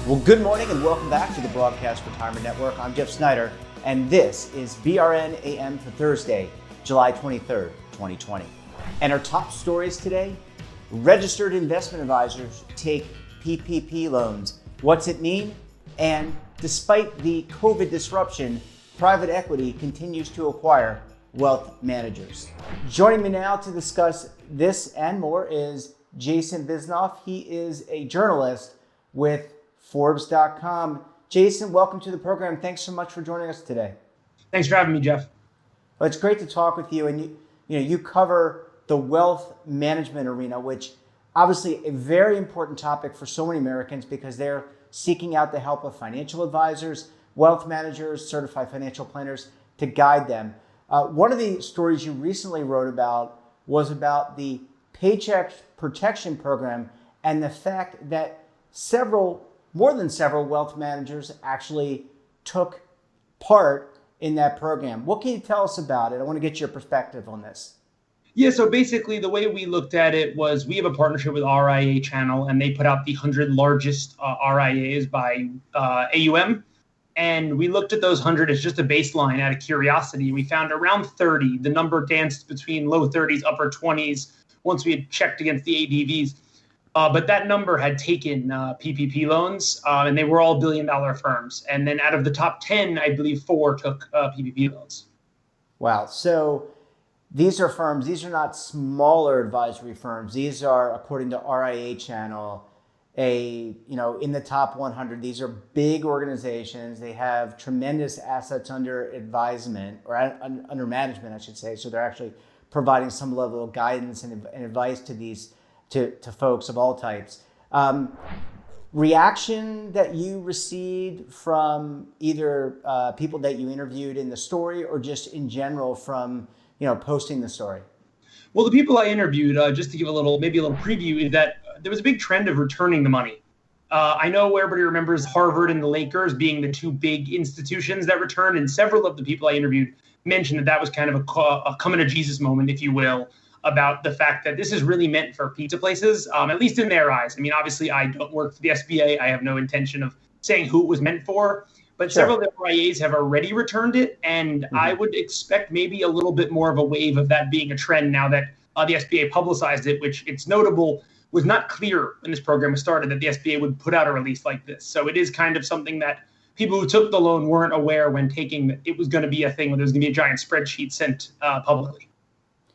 Well, good morning and welcome back to the Broadcast Retirement Network. I'm Jeff Snyder, and this is BRN AM for Thursday, July 23rd, 2020. And our top stories today: registered investment advisors take PPP loans. What's it mean? And despite the COVID disruption, private equity continues to acquire wealth managers. Joining me now to discuss this and more is Jason Bisnoff. He is a journalist with Forbes.com. Jason, welcome to the program. Thanks so much for joining us today. Thanks for having me, Jeff. Well, it's great to talk with you. And you cover the wealth management arena, which obviously a very important topic for so many Americans because they're seeking out the help of financial advisors, wealth managers, certified financial planners to guide them. One of the stories you recently wrote about was about the Paycheck protection program and the fact that more than several wealth managers actually took part in that program. What can you tell us about it? I want to get your perspective on this. Yeah, so basically the way we looked at it was we have a partnership with RIA Channel, and they put out the 100 largest RIAs by AUM. And we looked at those 100 as just a baseline out of curiosity. We found around 30. The number danced between low 30s, upper 20s once we had checked against the ADVs. But that number had taken PPP loans, and they were all billion-dollar firms. And then out of the top 10, I believe 4 took PPP loans. Wow. So these are firms. These are not smaller advisory firms. These are, according to RIA Channel, in the top 100. These are big organizations. They have tremendous assets under advisement or under management, I should say. So they're actually providing some level of guidance and advice to these to folks of all types. Reaction that you received from either people that you interviewed in the story or just in general from posting the story? Well, the people I interviewed, just to give maybe a little preview, is that there was a big trend of returning the money. I know everybody remembers Harvard and the Lakers being the two big institutions that returned, and several of the people I interviewed mentioned that was kind of a coming to Jesus moment, if you will, about the fact that this is really meant for pizza places, at least in their eyes. I mean, obviously, I don't work for the SBA. I have no intention of saying who it was meant for, but Sure. several of the RIAs have already returned it, and I would expect maybe a little bit more of a wave of that being a trend now that the SBA publicized it, which it's notable was not clear when this program was started that the SBA would put out a release like this. So it is kind of something that people who took the loan weren't aware when taking that it was going to be a thing where there was going to be a giant spreadsheet sent publicly.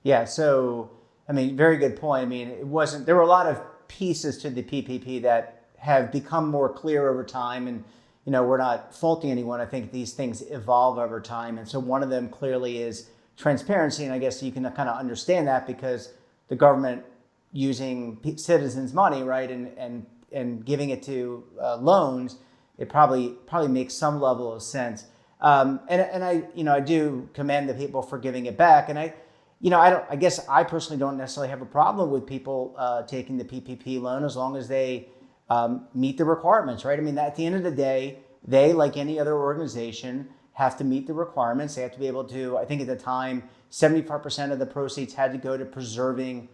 Yeah. So, very good point. There were a lot of pieces to the PPP that have become more clear over time, and we're not faulting anyone. I think these things evolve over time. And so one of them clearly is transparency. And I guess you can kind of understand that because the government using citizens' money, right, and giving it to loans, it probably makes some level of sense. And I do commend the people for giving it back. And I guess I personally don't necessarily have a problem with people taking the PPP loan as long as they meet the requirements, right? At the end of the day, they, like any other organization, have to meet the requirements. They have to be able to, I think at the time, 75% of the proceeds had to go to preserving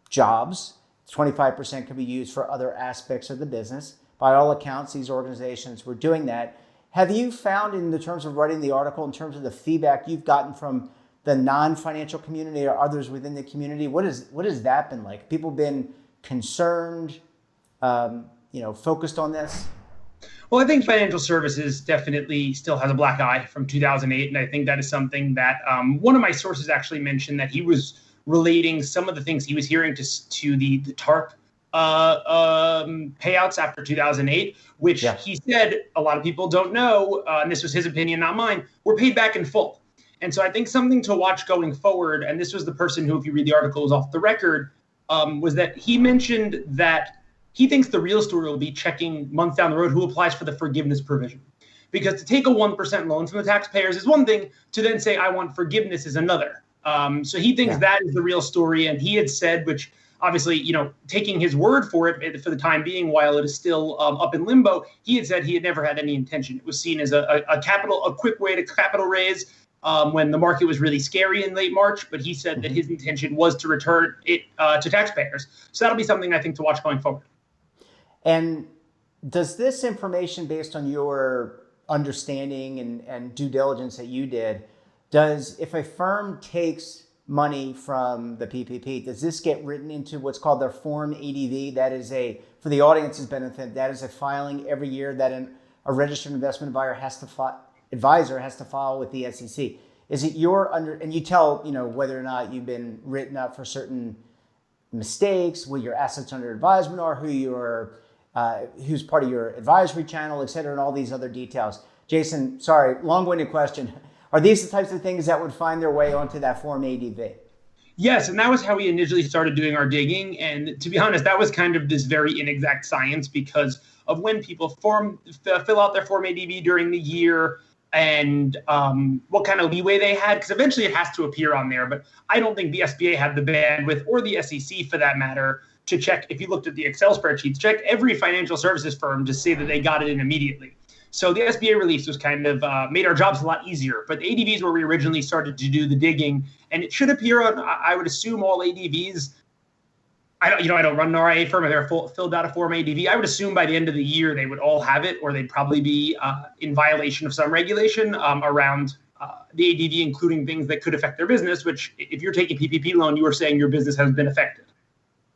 jobs. 25% could be used for other aspects of the business. By all accounts, these organizations were doing that. Have you found, in the terms of writing the article, in terms of the feedback you've gotten from the non-financial community or others within the community, what has that been like? People been concerned, focused on this? Well, I think financial services definitely still has a black eye from 2008. And I think that is something that one of my sources actually mentioned that he was relating some of the things he was hearing to the TARP payouts after 2008, which he said a lot of people don't know, and this was his opinion, not mine, were paid back in full. And so I think something to watch going forward, and this was the person who, if you read the article, was off the record, was that he mentioned that he thinks the real story will be checking months down the road who applies for the forgiveness provision. Because to take a 1% loan from the taxpayers is one thing, to then say, I want forgiveness is another. So he thinks that is the real story. And he had said, which obviously, taking his word for it for the time being, while it is still up in limbo, he had said he had never had any intention. It was seen as a quick way to capital raise when the market was really scary in late March. But he said that his intention was to return it to taxpayers. So that'll be something I think to watch going forward. And Does this information, based on your understanding and due diligence that you did, if a firm takes money from the PPP, does this get written into what's called their Form ADV? That is for the audience's benefit, that is a filing every year that a registered investment advisor has to file with the SEC. Is it and you tell, whether or not you've been written up for certain mistakes, what your assets under advisement are, who's part of your advisory channel, et cetera, and all these other details. Jason, sorry, long-winded question. Are these the types of things that would find their way onto that Form ADV? Yes, and that was how we initially started doing our digging. And to be honest, that was kind of this very inexact science because of when people fill out their Form ADV during the year and what kind of leeway they had, because eventually it has to appear on there. But I don't think the SBA had the bandwidth, or the SEC for that matter, to check. If you looked at the Excel spreadsheets, check every financial services firm to say that they got it in immediately. So the SBA release was kind of made our jobs a lot easier. But the ADVs where we originally started to do the digging, and it should appear on, I would assume, all ADVs. I don't run an RIA firm. If they're filled out a Form ADV, I would assume by the end of the year they would all have it, or they'd probably be in violation of some regulation around the ADV, including things that could affect their business. Which, if you're taking PPP loan, you are saying your business has been affected.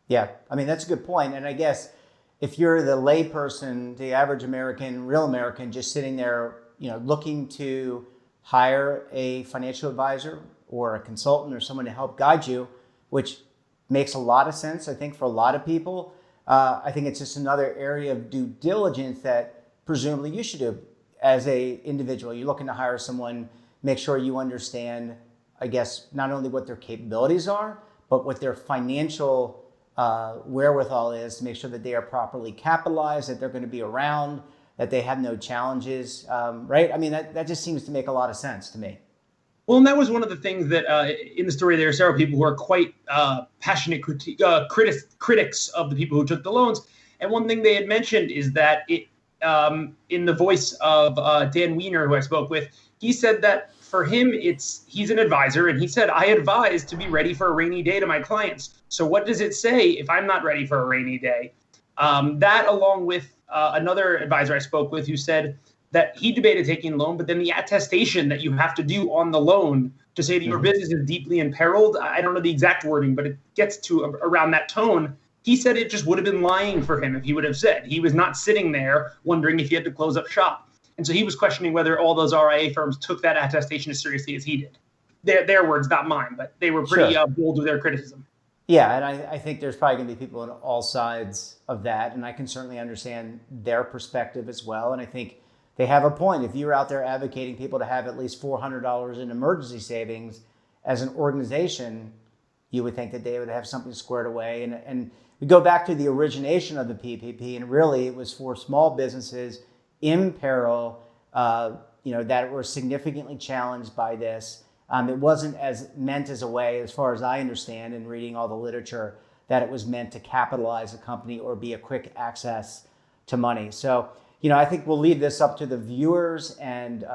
Yeah, I mean, that's a good point. And I guess if you're the lay person, the average American, real American, just sitting there, looking to hire a financial advisor or a consultant or someone to help guide you, which makes a lot of sense, I think, for a lot of people. I think it's just another area of due diligence that presumably you should do as a individual. You're looking to hire someone, make sure you understand, I guess, not only what their capabilities are, but what their financial wherewithal is, to make sure that they are properly capitalized, that they're going to be around, that they have no challenges, right? I mean, that just seems to make a lot of sense to me. Well, and that was one of the things that in the story, there are several people who are quite passionate critics of the people who took the loans. And one thing they had mentioned is that in the voice of Dan Wiener, who I spoke with, he said that for him, he's an advisor, and he said, I advise to be ready for a rainy day to my clients. So what does it say if I'm not ready for a rainy day? That, along with another advisor I spoke with, who said that he debated taking a loan, but then the attestation that you have to do on the loan to say that your business is deeply imperiled, I don't know the exact wording, but it gets to around that tone. He said it just would have been lying for him if he would have said. He was not sitting there wondering if he had to close up shop. And so he was questioning whether all those RIA firms took that attestation as seriously as he did. Their words, not mine, but they were pretty bold with their criticism. Yeah, and I think there's probably going to be people on all sides of that, and I can certainly understand their perspective as well. And I think they have a point. If you're out there advocating people to have at least $400 in emergency savings as an organization, you would think that they would have something squared away. And we go back to the origination of the PPP, and really it was for small businesses in peril, that were significantly challenged by this. It wasn't meant as a way, as far as I understand in reading all the literature, that it was meant to capitalize a company or be a quick access to money. So, I think we'll leave this up to the viewers and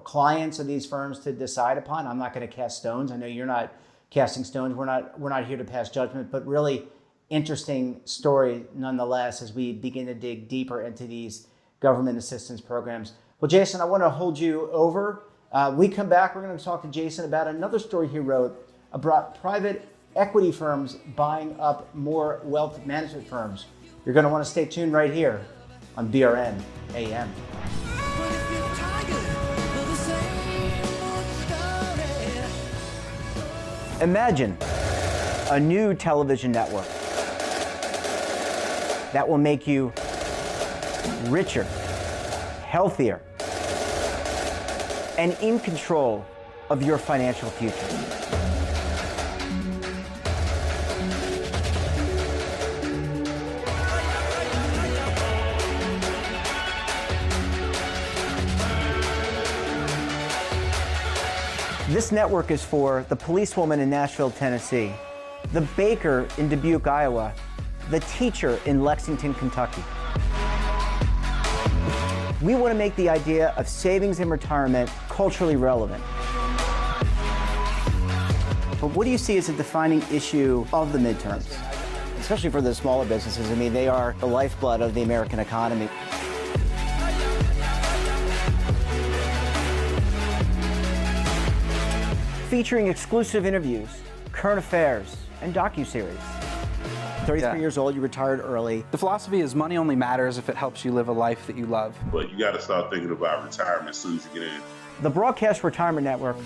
clients of these firms to decide upon. I'm not going to cast stones. I know you're not casting stones. We're not here to pass judgment, but really interesting story nonetheless as we begin to dig deeper into these government assistance programs. Well, Jason, I want to hold you over. We come back, we're going to talk to Jason about another story he wrote about private equity firms buying up more wealth management firms. You're going to want to stay tuned right here on BRN AM. Imagine a new television network that will make you richer, healthier, and in control of your financial future. This network is for the policewoman in Nashville, Tennessee, the baker in Dubuque, Iowa, the teacher in Lexington, Kentucky. We want to make the idea of savings and retirement culturally relevant. But what do you see as a defining issue of the midterms? especially for the smaller businesses. I mean, they are the lifeblood of the American economy. Featuring exclusive interviews, current affairs, and docuseries. 33 years old, you retired early. The philosophy is money only matters if it helps you live a life that you love. But you got to start thinking about retirement as soon as you get in. The Broadcast Retirement Network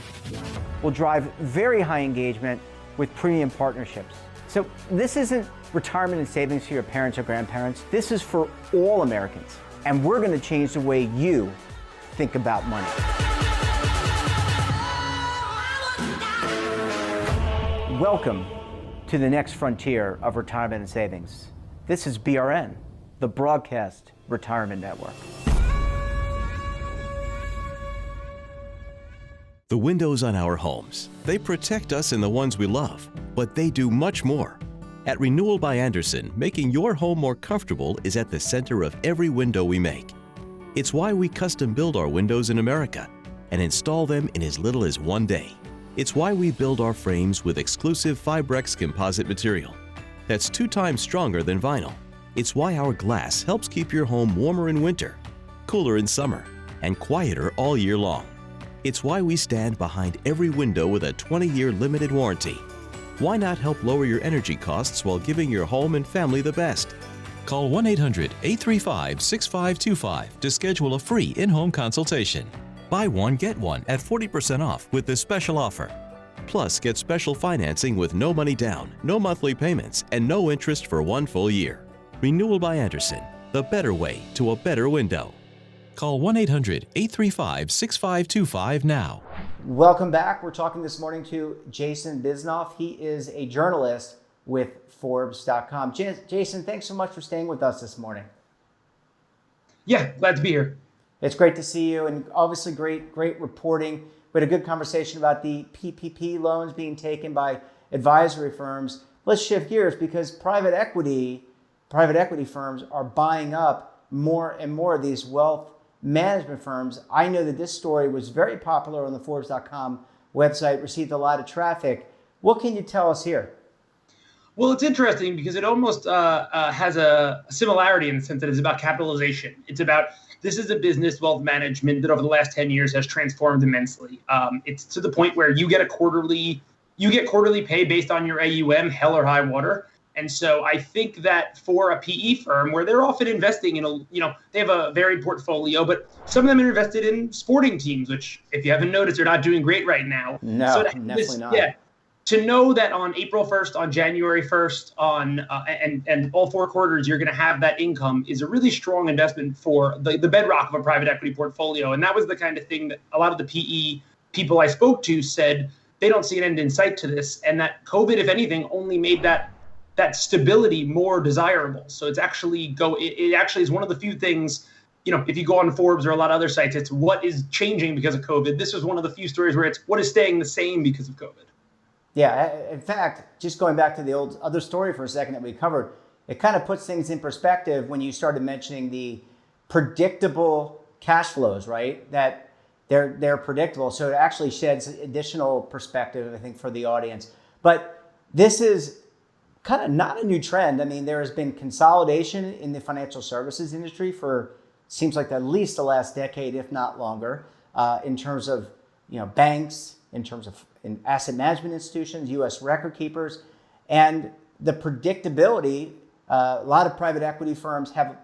will drive very high engagement with premium partnerships. So this isn't retirement and savings for your parents or grandparents. This is for all Americans. And we're going to change the way you think about money. Welcome to the next frontier of retirement and savings. This is BRN, the Broadcast Retirement Network. The windows on our homes, they protect us and the ones we love, but they do much more. At Renewal by Andersen, making your home more comfortable is at the center of every window we make. It's why we custom build our windows in America and install them in as little as 1 day. It's why we build our frames with exclusive Fibrex composite material that's 2 times stronger than vinyl. It's why our glass helps keep your home warmer in winter, cooler in summer, and quieter all year long. It's why we stand behind every window with a 20-year limited warranty. Why not help lower your energy costs while giving your home and family the best? Call 1-800-835-6525 to schedule a free in-home consultation. Buy one, get one at 40% off with this special offer. Plus, get special financing with no money down, no monthly payments, and no interest for 1 full year. Renewal by Andersen, the better way to a better window. Call 1-800-835-6525 now. Welcome back. We're talking this morning to Jason Bisnoff. He is a journalist with Forbes.com. Jason, thanks so much for staying with us this morning. Yeah, glad to be here. It's great to see you, and obviously great reporting. We had a good conversation about the PPP loans being taken by advisory firms. Let's shift gears because private equity firms are buying up more and more of these wealth management firms. I know that this story was very popular on the Forbes.com website, received a lot of traffic. What can you tell us here? Well, it's interesting because it almost has a similarity in the sense that it's about capitalization. It's about this is a business, wealth management, that over the last 10 years has transformed immensely. It's to the point where you get quarterly pay based on your AUM, hell or high water. And so I think that for a PE firm where they're often investing in they have a varied portfolio, but some of them are invested in sporting teams, which if you haven't noticed, they're not doing great right now. No, so definitely not. Yeah. To know that on April 1st, on January 1st, and all 4 quarters, you're going to have that income is a really strong investment for the bedrock of a private equity portfolio. And that was the kind of thing that a lot of the PE people I spoke to said they don't see an end in sight to this. And that COVID, if anything, only made that stability more desirable. So it actually is one of the few things, if you go on Forbes or a lot of other sites, it's what is changing because of COVID. This was one of the few stories where it's what is staying the same because of COVID. Yeah, in fact, just going back to the old other story for a second that we covered, it kind of puts things in perspective when you started mentioning the predictable cash flows, right? That they're predictable. So it actually sheds additional perspective, I think, for the audience. But this is kind of not a new trend. I mean, there has been consolidation in the financial services industry for seems like at least the last decade, if not longer, in terms of banks, in terms of asset management institutions, U.S. record keepers, and the predictability. A lot of private equity firms have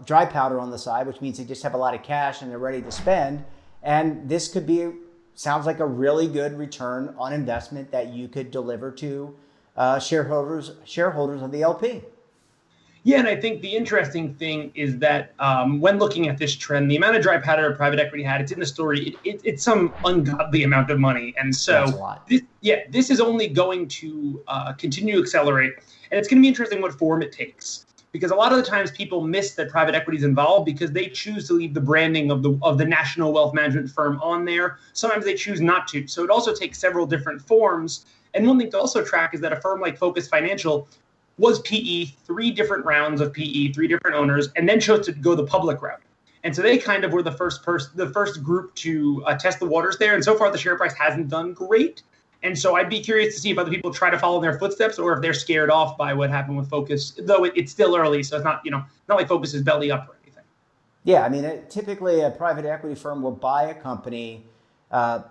dry powder on the side, which means they just have a lot of cash and they're ready to spend. And this sounds like a really good return on investment that you could deliver to shareholders of the LP. Yeah, and I think the interesting thing is that when looking at this trend, the amount of dry powder private equity had, it's in the story, it's some ungodly amount of money. And so this is only going to continue to accelerate. And it's going to be interesting what form it takes. Because a lot of the times people miss that private equity is involved because they choose to leave the branding of the national wealth management firm on there. Sometimes they choose not to. So it also takes several different forms. And one thing to also track is that a firm like Focus Financial was PE, 3 different rounds of PE, 3 different owners, and then chose to go the public route. And so they kind of were the first group to test the waters there. And so far, the share price hasn't done great. And so I'd be curious to see if other people try to follow in their footsteps or if they're scared off by what happened with Focus, though it's still early. So it's not, not like Focus is belly up or anything. Yeah, I mean, typically a private equity firm will buy a company,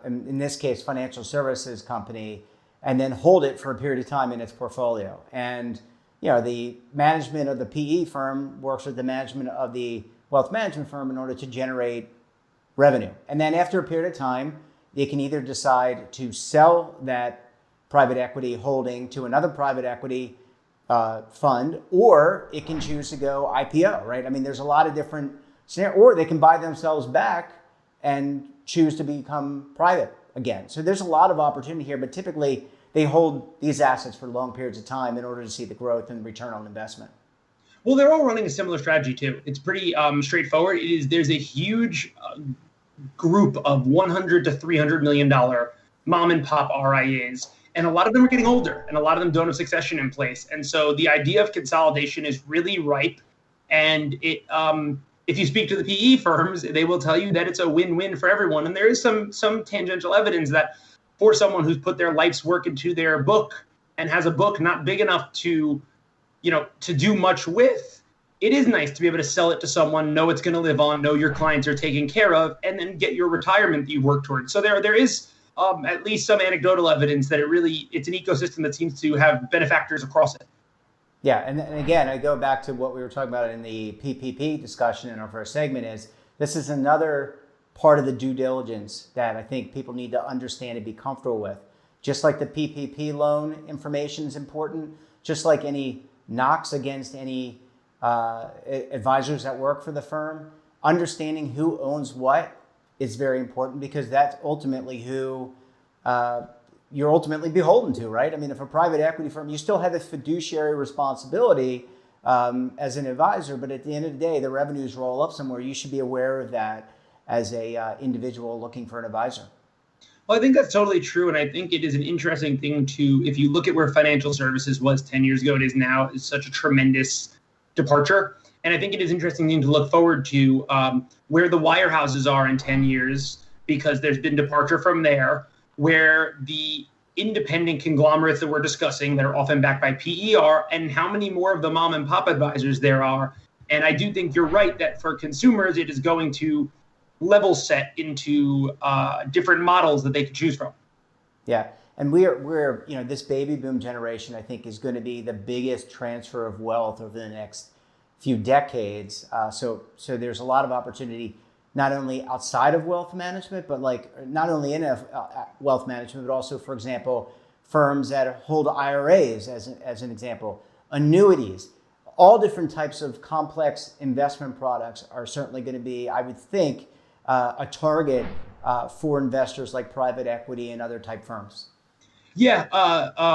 in this case, financial services company, and then hold it for a period of time in its portfolio. And, the management of the PE firm works with the management of the wealth management firm in order to generate revenue. And then after a period of time, they can either decide to sell that private equity holding to another private equity fund, or it can choose to go IPO, right? I mean, there's a lot of different scenarios, or they can buy themselves back and choose to become private again. So there's a lot of opportunity here, but typically they hold these assets for long periods of time in order to see the growth and return on investment. Well, they're all running a similar strategy too. It's pretty straightforward. There's a huge group of $100 to $300 million mom and pop RIAs, and a lot of them are getting older, and a lot of them don't have succession in place. And so the idea of consolidation is really ripe. And it, if you speak to the PE firms, they will tell you that it's a win-win for everyone. And there is some tangential evidence that for someone who's put their life's work into their book and has a book not big enough to do much with, it is nice to be able to sell it to someone, know it's going to live on, know your clients are taken care of, and then get your retirement that you work towards. So there is at least some anecdotal evidence that it's an ecosystem that seems to have benefactors across it. Yeah, and again, I go back to what we were talking about in the PPP discussion in our first segment. This is another part of the due diligence that I think people need to understand and be comfortable with. Just like the PPP loan information is important, just like any knocks against any advisors that work for the firm, understanding who owns what is very important, because that's ultimately who you're ultimately beholden to, right? I mean, if a private equity firm, you still have a fiduciary responsibility as an advisor, but at the end of the day, the revenues roll up somewhere. You should be aware of that as a individual looking for an advisor. Well, I think that's totally true. And I think it is an interesting thing if you look at where financial services was 10 years ago, it is now is such a tremendous departure. And I think it is interesting thing to look forward to where the wirehouses are in 10 years, because there's been departure from there, where the independent conglomerates that we're discussing that are often backed by PE are, and how many more of the mom and pop advisors there are. And I do think you're right that for consumers, it is going to level set into different models that they can choose from. Yeah. And we're this baby boom generation, I think, is going to be the biggest transfer of wealth over the next few decades. So there's a lot of opportunity, not only outside of wealth management, but not only in wealth management, but also, for example, firms that hold IRAs as an example, annuities, all different types of complex investment products are certainly going to be, I would think, a target for investors like private equity and other type firms. Yeah,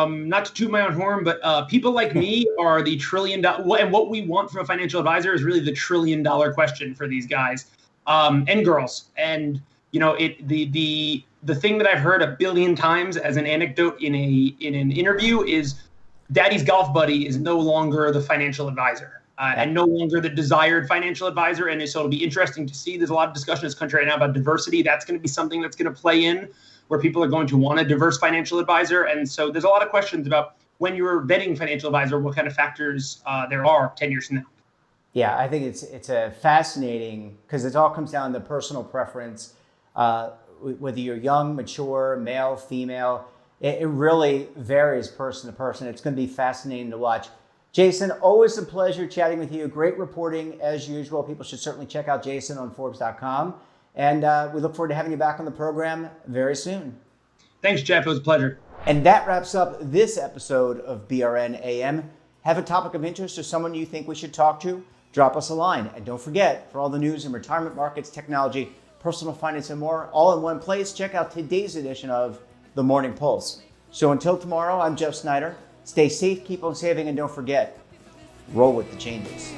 not to toot my own horn, but people like me are the $1 trillion, and what we want from a financial advisor is really the $1 trillion question for these guys and girls. And the thing that I've heard 1 billion times as an anecdote in an interview is daddy's golf buddy is no longer the financial advisor. And no longer the desired financial advisor. And so it'll be interesting to see. There's a lot of discussion in this country right now about diversity. That's going to be something that's going to play in, where people are going to want a diverse financial advisor. And so there's a lot of questions about when you're vetting financial advisor, what kind of factors there are 10 years from now. Yeah, I think it's a fascinating, because it all comes down to personal preference, whether you're young, mature, male, female. It really varies person to person. It's going to be fascinating to watch. Jason, always a pleasure chatting with you. Great reporting as usual. People should certainly check out Jason on Forbes.com. And we look forward to having you back on the program very soon. Thanks, Jeff. It was a pleasure. And that wraps up this episode of BRN AM. Have a topic of interest or someone you think we should talk to? Drop us a line. And don't forget, for all the news in retirement markets, technology, personal finance, and more, all in one place, check out today's edition of The Morning Pulse. So until tomorrow, I'm Jeff Snyder. Stay safe, keep on saving, and don't forget, roll with the changes.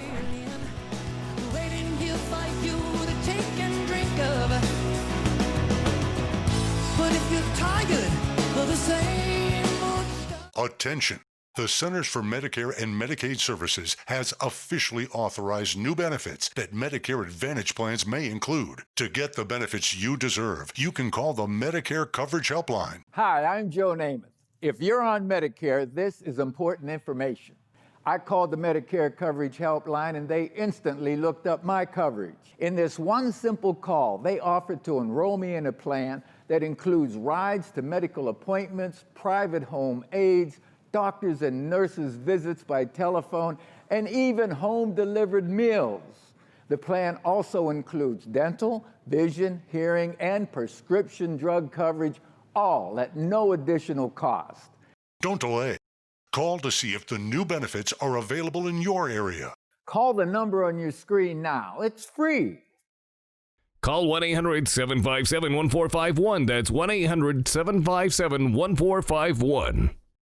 Attention. The Centers for Medicare and Medicaid Services has officially authorized new benefits that Medicare Advantage plans may include. To get the benefits you deserve, you can call the Medicare Coverage Helpline. Hi, I'm Joe Namath. If you're on Medicare, this is important information. I called the Medicare Coverage Helpline and they instantly looked up my coverage. In this one simple call, they offered to enroll me in a plan that includes rides to medical appointments, private home aids, doctors and nurses' visits by telephone, and even home-delivered meals. The plan also includes dental, vision, hearing, and prescription drug coverage, all at no additional cost. Don't delay. Call to see if the new benefits are available in your area. Call the number on your screen now. It's free. Call 1-800-757-1451. That's 1-800-757-1451.